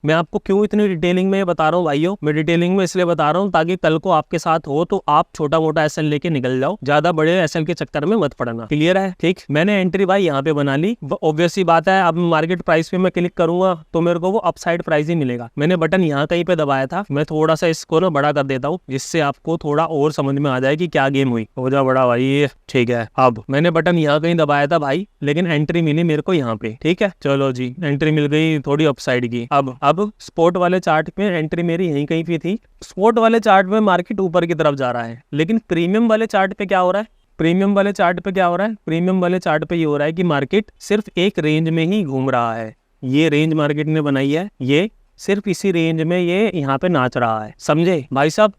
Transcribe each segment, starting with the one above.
मैं आपको क्यों इतनी डिटेलिंग में बता रहा हूँ भाइयों, मैं डिटेलिंग में इसलिए बता रहा हूँ ताकि कल को आपके साथ हो तो आप छोटा मोटा एसएल लेके निकल जाओ, ज्यादा बड़े एसएल के चक्कर में मत पड़ना। क्लियर है? ठीक, मैंने एंट्री भाई यहाँ पे बना ली। ऑब्वियस सी बात है, अब मार्केट प्राइस पे मैं क्लिक करूंगा तो मेरे को वो अपसाइड प्राइस ही मिलेगा। मैंने बटन यहाँ कहीं पे दबाया था, मैं थोड़ा सा इसको ना बड़ा कर देता हूँ जिससे आपको थोड़ा और समझ में आ जाए कि क्या गेम हुई। हो जा बड़ा भाई, ठीक है। अब मैंने बटन यहाँ कहीं दबाया था भाई, लेकिन एंट्री मिली मेरे को यहाँ पे। ठीक है, चलो जी, एंट्री मिल गई थोड़ी अपसाइड की। अब स्पॉट वाले चार्ट पे एंट्री मेरी यहीं कहीं पे थी। स्पॉट वाले चार्ट में मार्केट ऊपर की तरफ जा रहा है, लेकिन प्रीमियम वाले चार्ट पे क्या हो रहा है? प्रीमियम वाले चार्ट पे ये हो रहा है कि मार्केट सिर्फ एक रेंज में ही घूम रहा है। ये रेंज मार्केट ने बनाई है, ये सिर्फ इसी रेंज में ये यहाँ पे नाच रहा है। समझे भाई साहब?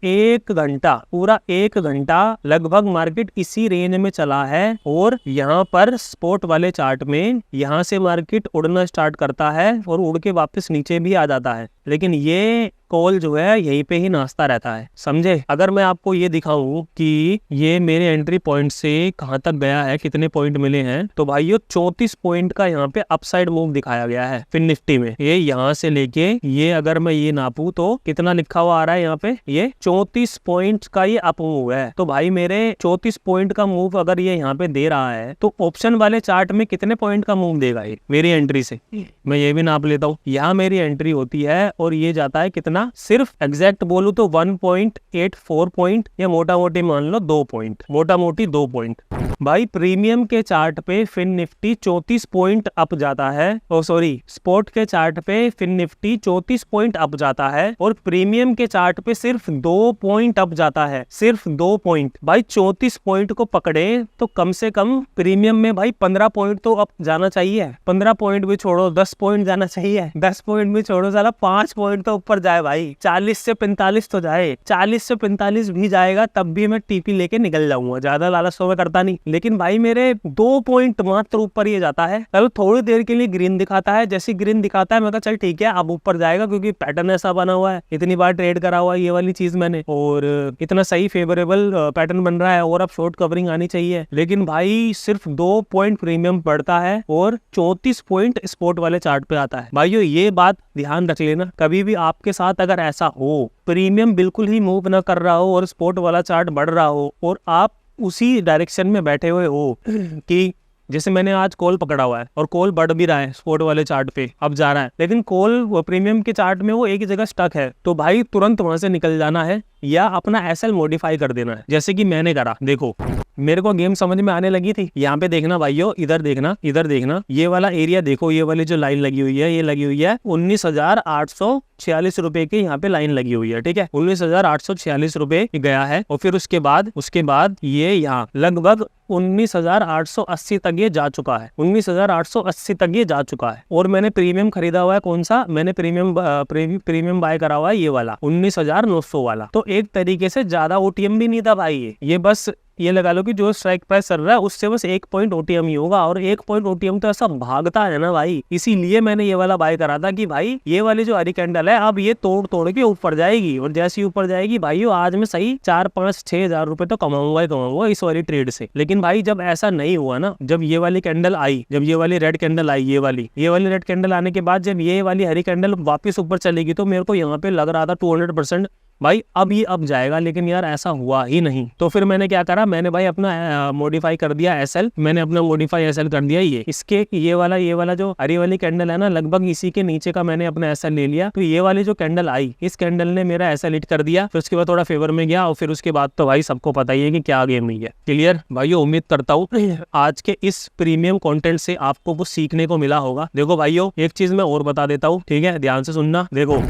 पूरा एक घंटा लगभग मार्केट इसी रेंज में चला है, और यहाँ पर स्पॉट वाले चार्ट में यहाँ से मार्केट उड़ना स्टार्ट करता है और उड़ के वापस नीचे भी आ जाता है, लेकिन ये कॉल जो है यहीं पे ही नाचता रहता है। समझे? अगर मैं आपको ये दिखाऊं कि ये मेरे एंट्री पॉइंट से कहां तक गया है, कितने पॉइंट मिले हैं, तो भाइयों 34 पॉइंट का यहाँ पे अपसाइड मूव दिखाया गया है फिन निफ्टी में। ये यहाँ से लेके ये अगर मैं ये नापू तो कितना लिखा हुआ आ रहा है यहाँ पे, ये 34 पॉइंट का ये अप मूव है। तो भाई मेरे 34 पॉइंट का मूव अगर ये यहाँ पे दे रहा है तो ऑप्शन वाले चार्ट में कितने पॉइंट का मूव देगा ये मेरी एंट्री से? मैं ये भी नाप लेता हूँ। यहाँ मेरी एंट्री होती है और ये जाता है कितना, सिर्फ एग्जैक्ट बोलूं तो 1.84 पॉइंट, या मोटा मोटी मान लो 2 पॉइंट, मोटा मोटी 2 पॉइंट। भाई प्रीमियम के चार्ट पे फिन निफ्टी 34 पॉइंट अप जाता है, स्पॉट के चार्ट पे फिन निफ्टी 34 पॉइंट अप जाता है, और प्रीमियम के चार्ट पे सिर्फ 2 पॉइंट अप जाता है, सिर्फ 2 पॉइंट। भाई 34 पॉइंट को पकड़े तो कम से कम प्रीमियम में भाई 15 पॉइंट तो अप जाना चाहिए। 15 पॉइंट भी छोड़ो, 10 पॉइंट जाना चाहिए। 10 पॉइंट भी छोड़ो, साला 5 पॉइंट तो ऊपर जाए भाई। 40 से 45 तो जाए, 40 से 45 भी जाएगा तब भी मैं टीपी लेके निकल जाऊंगा। ज्यादा लालच तो मैं करता नहीं, लेकिन भाई मेरे 2 पॉइंट मात्र ऊपर ये जाता है। चलो थोड़ी देर के लिए ग्रीन दिखाता है, जैसे ग्रीन दिखाता है मैं कहा चल ठीक है अब ऊपर जाएगा, क्योंकि पैटर्न ऐसा बना हुआ है, इतनी बार ट्रेड करा हुआ है ये वाली चीज मैंने, और इतना सही फेवरेबल पैटर्न बन रहा है और अब शॉर्ट कवरिंग आनी चाहिए। लेकिन भाई सिर्फ 2 पॉइंट प्रीमियम पड़ता है और 34 पॉइंट स्पॉट वाले चार्ट पे आता है। भाइयों ये बात ध्यान रख लेना, कभी भी आपके साथ अगर ऐसा हो, प्रीमियम बिल्कुल ही मूव ना कर रहा हो और स्पॉट वाला चार्ट बढ़ रहा हो, और आप उसी डायरेक्शन में बैठे हुए हो कि जैसे मैंने आज कॉल पकड़ा हुआ है और कॉल बढ़ भी रहा है स्पॉट वाले चार्ट पे, अब जा रहा है, लेकिन कॉल प्रीमियम के चार्ट में वो एक ही जगह स्टक है, तो भाई तुरंत वहां से निकल जाना है या अपना एसएल मॉडिफाई कर देना है, जैसे कि मैंने करा। देखो मेरे को गेम समझ में आने लगी थी। यहाँ पे देखना भाइयों, इधर देखना, ये वाला एरिया देखो, ये वाली जो लाइन लगी हुई है, ये लगी हुई है 19,846 रुपए की यहाँ पे लाइन लगी हुई है। ठीक है, 19,846 रुपए गया है, और फिर उसके बाद ये यहाँ लगभग 19,880 तक ये जा चुका है, 19,880 तक ये जा चुका है। और मैंने प्रीमियम खरीदा हुआ है, कौन सा? मैंने प्रीमियम बाय करा हुआ है ये वाला 19,900 वाला। तो एक तरीके से ज्यादा ओटीएम भी नहीं था भाई, ये बस ये लगा लो कि जो स्ट्राइक प्राइस चल रहा है उससे बस 1 पॉइंट ओटीएम ही होगा, और 1 पॉइंट ओटीएम तो ऐसा भागता है ना भाई, इसीलिए मैंने ये वाला बाय करा था कि भाई ये वाली जो हरी कैंडल है अब ये तोड़ के ऊपर जाएगी, और जैसे ही ऊपर जाएगी भाइयों आज मैं सही 4-5-6 हजार रुपए तो कमाऊंगा इस वाली ट्रेड से। लेकिन भाई जब ऐसा नहीं हुआ ना, जब ये वाली कैंडल आई, जब ये वाली रेड कैंडल आई, ये वाली रेड कैंडल आने के बाद जब ये वाली हरी कैंडल वापस ऊपर चलेगी, तो मेरे को यहाँ पे लग रहा था 200% भाई अब ये अब जाएगा, लेकिन यार ऐसा हुआ ही नहीं। तो फिर मैंने क्या करा, मैंने भाई अपना मॉडिफाई कर दिया एसएल, मैंने अपना मॉडिफाई एसएल कर दिया ये वाला जो हरी वाली कैंडल है ना, लगभग इसी के नीचे का मैंने अपना एसएल ले लिया। तो ये वाली जो कैंडल आई, इस कैंडल ने मेरा एसएल हिट कर दिया, फिर उसके बाद थोड़ा फेवर में गया, और फिर उसके बाद तो भाई सबको पता ही है कि क्या गेम नहीं है। क्लियर भाइयों? उम्मीद करता हूँ आज के इस प्रीमियम कंटेंट से आपको कुछ सीखने को मिला होगा। देखो भाइयों एक चीज मैं और बता देता हूँ, ठीक है, ध्यान से सुनना। देखो